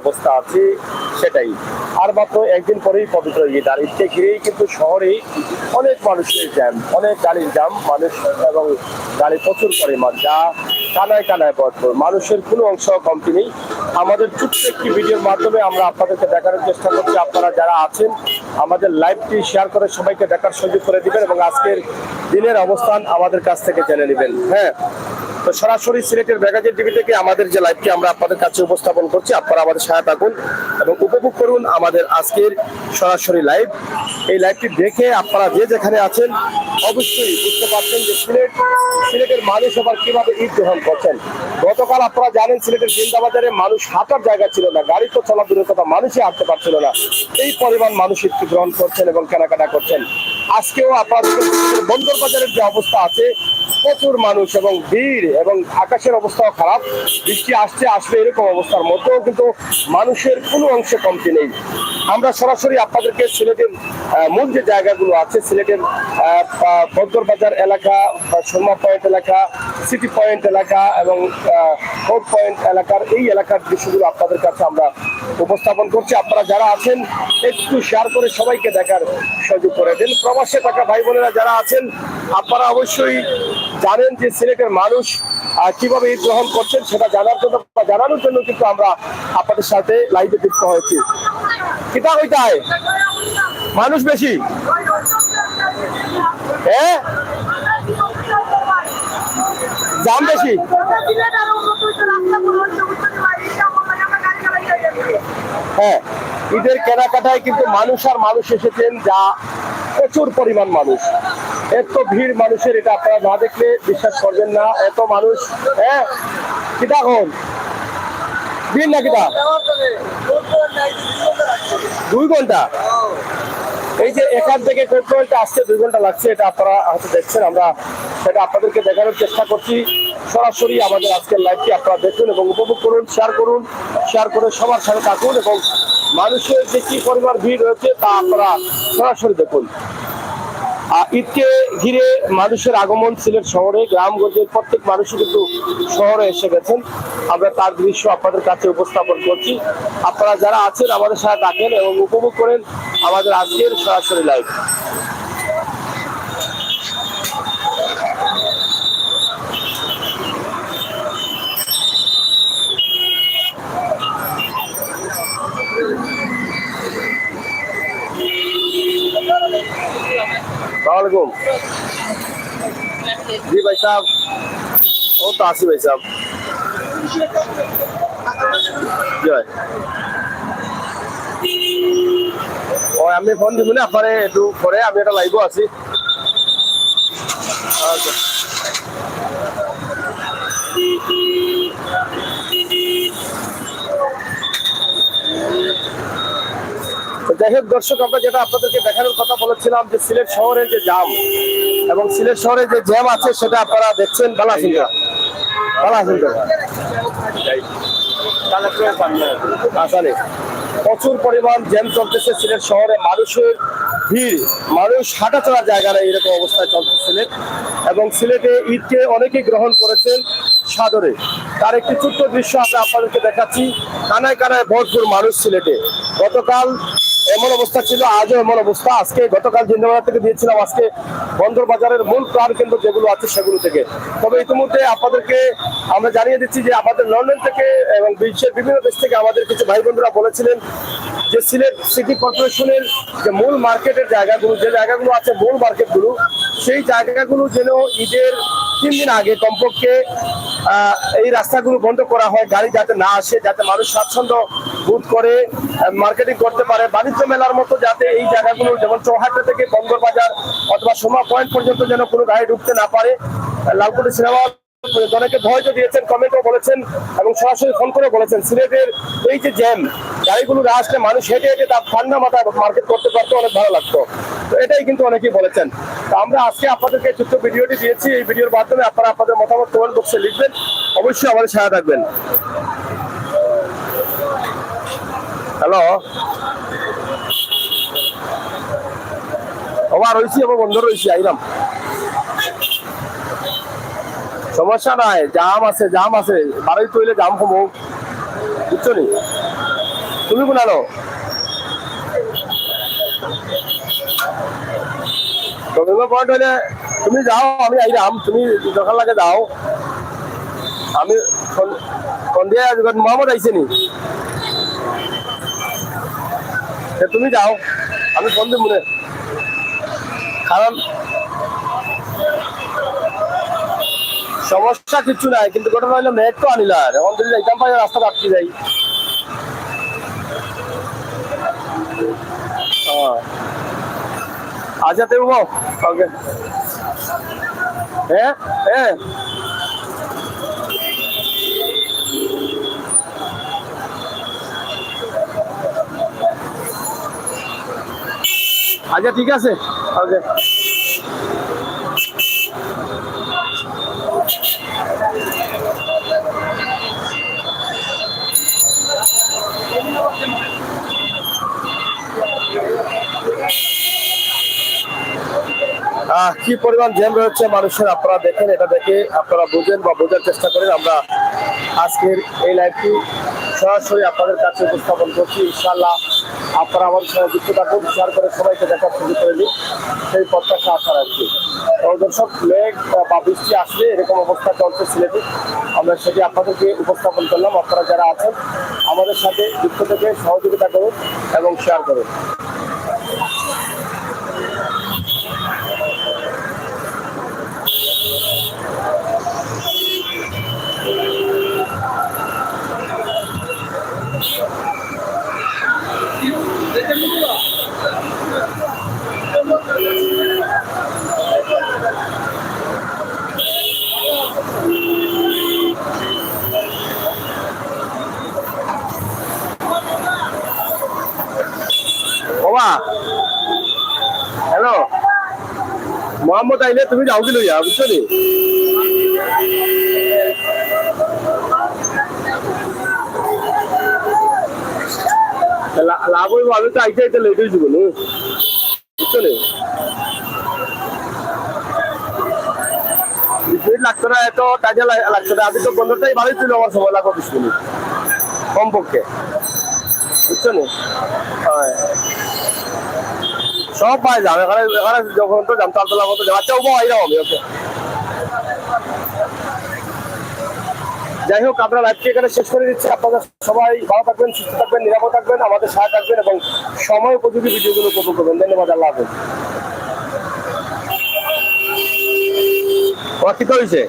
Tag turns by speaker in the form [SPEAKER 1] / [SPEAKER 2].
[SPEAKER 1] অবস্থা আছে সেটাই। আর মাত্র একদিন পরেই পবিত্র ঈদ, আর ঈদকে ঘিরেই কিন্তু শহরে অনেক মানুষের জ্যাম, অনেক গাড়ির জ্যাম, মানুষ এবং গাড়ি প্রচুর পরিমাণ, যা কানায় কানায় ভরপুর, মানুষের কোনো অংশ কমতি নেই। আমাদের ছোট্ট একটি ভিডিওর মাধ্যমে আমরা আপনাদেরকে দেখানোর চেষ্টা করছি। আপনারা যারা আছেন আমাদের লাইভটি শেয়ার করে সবাইকে দেখার সুযোগ করে দিবেন এবং আজকের দিনের অবস্থান আমাদের কাছ থেকে জেনে নেবেন। হ্যাঁ, তো সরাসরি সিলেটের ম্যাগাজিন টিভি থেকে আমাদের যে লাইভটি আমরা আপনাদের কাছে উপস্থাপন করছি, আপনারা আমাদের সাথে থাকুন এবং উপভোগ করুন আমাদের আজকের সরাসরি লাইভ। এই লাইভটি দেখে আপনারা যে যেখানে আছেন অবশ্যই বুঝতে পারছেন যে সিলেটের মানুষ আবার কিভাবে ঈদ গ্রহণ করছেন। গতকাল আপনারা জানেন সিলেটের জিন্দাবাজারে মানুষ হাঁটার জায়গা ছিল না, গাড়ি তো চলা দূরের কথা, মানুষই হাঁটতে পারছিল না। এই পরিমাণ মানুষ ঈদ গ্রহণ করছেন এবং কেনাকাটা করছেন। আজকেও আপনাদের বন্দর বাজারের যে অবস্থা আছে, প্রচুর মানুষ এবং ভিড়, এবং আকাশের অবস্থাও খারাপ, বৃষ্টি আসবে এরকম অবস্থার মধ্যেও কিন্তু মানুষের কোনো অংশে কমতি নেই। আমরা সরাসরি আপনাদেরকে সিলেটের মূল যে জায়গাগুলো আছে, সিলেটের বন্দর বাজার এলাকা, সুরমা পয়েন্ট এলাকা, সিটি পয়েন্ট এলাকা এবং কোর্ট পয়েন্ট এলাকার এই এলাকার দৃশ্যগুলো আপনাদের কাছে আমরা উপস্থাপন করছি। আপনারা যারা আছেন একটু শেয়ার করে সবাইকে দেখার সুযোগ করে দিন। প্রবাসে থাকা ভাই বোনেরা যারা আছেন আপনারা অবশ্যই জানেন যে সিলেটের মানুষ কিভাবে ঈদ গ্রহণ করছেন, সেটা জানার জন্য বা জানানোর জন্য কিন্তু আমরা আপনাদের সাথে লাইভে যুক্ত হয়েছি। কিতা হইতায় মানুষ বেশি, হ্যাঁ দাম বেশি। হ্যাঁ, ঈদের কেনাকাটায় কিন্তু মানুষ আর মানুষ এসেছেন, যা প্রচুর পরিমাণ মানুষ, এত ভিড় মানুষের, এটা আপনারা না দেখলে বিশ্বাস করবেন না, এত মানুষ। হ্যাঁ, কিতা হন ভিড় না কিতা 2 ঘন্টা, এই যে এখান থেকে কোর্ট আসতে 2 ঘন্টা লাগছে, এটা আপনারা হয়তো দেখছেন, আমরা সেটা আপনাদেরকে দেখানোর চেষ্টা করছি। সরাসরি আমাদের আজকের লাইভটি আপনারা দেখুন এবং উপভোগ করুন, শেয়ার করে সবার সাথে থাকুন এবং মানুষের যে কি পরিমাণ ভিড় রয়েছে তা আপনারা সরাসরি দেখুন। ঈদকে ঘিরে মানুষের আগমন সিলেট শহরে, গ্রামগঞ্জের প্রত্যেক মানুষই কিন্তু শহরে এসে গেছেন। আমরা তার দৃশ্য আপনাদের কাছে উপস্থাপন করছি। আপনারা যারা আছেন আমাদের সাথে থাকেন এবং উপভোগ করেন আমাদের আজকের সরাসরি লাইভ। वालेकुम जी भाई साहब, वो तो आसी भाई साहब जी भाई ও আমি ফোন দিব না আপনারে একটু পরে, আমি একটা লাইভও আছি। আচ্ছা যাই হোক দর্শক, আমরা যেটা আপনাদেরকে দেখানোর কথা বলেছিলাম যে সিলেট শহরের যে জ্যাম এবং সিলেট শহরে যে জ্যাম আছে সেটা আপনারা দেখছেন। ভালো আছেন আসলে প্রচুর পরিমাণ জ্যাম চলতেছে সিলেট শহরে, মানুষের ভিড়, মানুষ হাঁটা চলার জায়গা নেই, এরকম অবস্থায় চলছে সিলেট। এবং সিলেটে ঈদকে অনেকেই গ্রহণ করেছেন সাদরে। তার একটি ছোট্ট দৃশ্য আমরা আপনাদেরকে দেখাচ্ছি। কানায় কানায় ভরপুর মানুষ সিলেটে। গতকাল এমন অবস্থা ছিল, আজও এমন অবস্থা। আজকে গতকাল জিন্দাবাজার থেকে দিয়েছিলাম, আজকে বন্দর বাজারের মূল প্রাণ কেন্দ্র যেগুলো আছে সেগুলো থেকে। তবে ইতিমধ্যে আপনাদেরকে আমরা জানিয়ে দিচ্ছি যে আমাদের লন্ডন থেকে এবং বিশ্বের বিভিন্ন দেশ থেকে আমাদের কিছু ভাই বন্ধুরা বলেছিলেন যে সিলেট সিটি কর্পোরেশনের যে মূল মার্কেটের জায়গাগুলো, যে জায়গাগুলো আছে মূল মার্কেটগুলো, সেই জায়গাগুলো যেন ঈদের 3 দিন আগে কমপক্ষে এই রাস্তাগুলো বন্ধ করা হয়, গাড়ি যাতে না আসে, যাতে মানুষ স্বাচ্ছন্দ্য বোধ করে মার্কেটিং করতে পারে। বাণিজ্য মেলার মতো যাতে এই জায়গাগুলো, যেমন চৌহাট্টা থেকে বন্দর বাজার অথবা সোমা পয়েন্ট পর্যন্ত যেন কোনো গাড়ি ঢুকতে না পারে। লালকুটি সিনেমা অনেকে ধৈর্য দিয়েছেন, কমেন্টও বলেছেন এবং সরাসরি ফোন করে বলেছেন সিলেটের এই যে জ্যাম, গাড়িগুলো আসলে মানুষ হেঁটে হেঁটে তার ঠান্ডা মাথায় মার্কেট করতে পারতো, অনেক ভালো লাগতো। তো এটাই কিন্তু অনেকেই বলেছেন। তো আমরা আজকে আপনাদেরকে ছোট্ট ভিডিওটি দিয়েছি। এই ভিডিওর মাধ্যমে আপনারা আপনাদের মতামত কমেন্ট বক্সে লিখবেন, অবশ্যই আমাদের সাথে থাকবেন। হ্যালো, আবার রয়েছি এবং বন্ধ রয়েছি, আইরাম সমস্যা নাই, জাম আছে বাড়ি তৈলে জাম কমো, বুঝছো নি? তুমি কোনালো নভেম্বর পয়েন্ট হলে তুমি যাও, আমি আইরাম, তুমি দরকার লাগে যাও। আমি সন্ধ্যা মোহাম্মদ আইসে নি, তুমি যাও, আমি ফোন দিব মনে। কারণ সমস্যা কিছু নাই, কিন্তু ঘটনা হইলো মেঘ তো আনিলা, এখন যদি যাইতাম পাই রাস্তা রাখতে যাই। আচ্ছা দেব ওকে। হ্যাঁ হ্যাঁ আচ্ছা ঠিক আছে ওকে। কি পরিমাণ জ্যাম রয়েছে মানুষের, আপনারা দেখেন, এটা দেখে আপনারা বুঝেন বা বোঝার চেষ্টা করেন। আমরা আজকের এই লাইভটি সরাসরি আপনাদের কাছে উপস্থাপন করছি। ইনশাআল্লাহ আপনারা আমাদের সঙ্গে যুক্ত থাকুন, শেয়ার করে সবাইকে দেখার সুযোগ করে নিন, সেই প্রত্যাশা আশা রাখছি। তো দর্শক, মেঘ বা বৃষ্টি আসলে এরকম অবস্থা চলছে সিলেটে, আমরা সেটি আপনাদেরকে উপস্থাপন করলাম। আপনারা যারা আছেন আমাদের সাথে যুক্ত থেকে সহযোগিতা করুন এবং শেয়ার করুন। বাবা হ্যালো, মোহাম্মদ আইলে তুমি যাও কি লইয়া, বুঝছো নি? লাভ হইব, আমি তো আইতে আইতে লেট হয়ে যাবো, বুঝছো নি? লাগতো না, এত টাকা লাগতো না। আমি তো 15টাই ভালোই ছিল, আমার সময় লাগবে 20 মিনিট কমপক্ষে, বুঝছো নি? সব পাই যাবে এখানে, এখানে যখন তো জানতো আলতলা মতো আচ্ছা ও আইরাম আমি ওকে। যাই হোক, আপনারা লাইভটি এখানে শেষ করে দিচ্ছি। আপনারা সবাই ভালো থাকবেন, সুস্থ থাকবেন, নিরাপদ থাকবেন, আমাদের সাথে থাকবেন এবং সময় উপযোগী ভিডিওগুলো উপভোগ করবেন। ধন্যবাদ, আল্লাহ হাফেজ। কি হয়েছে?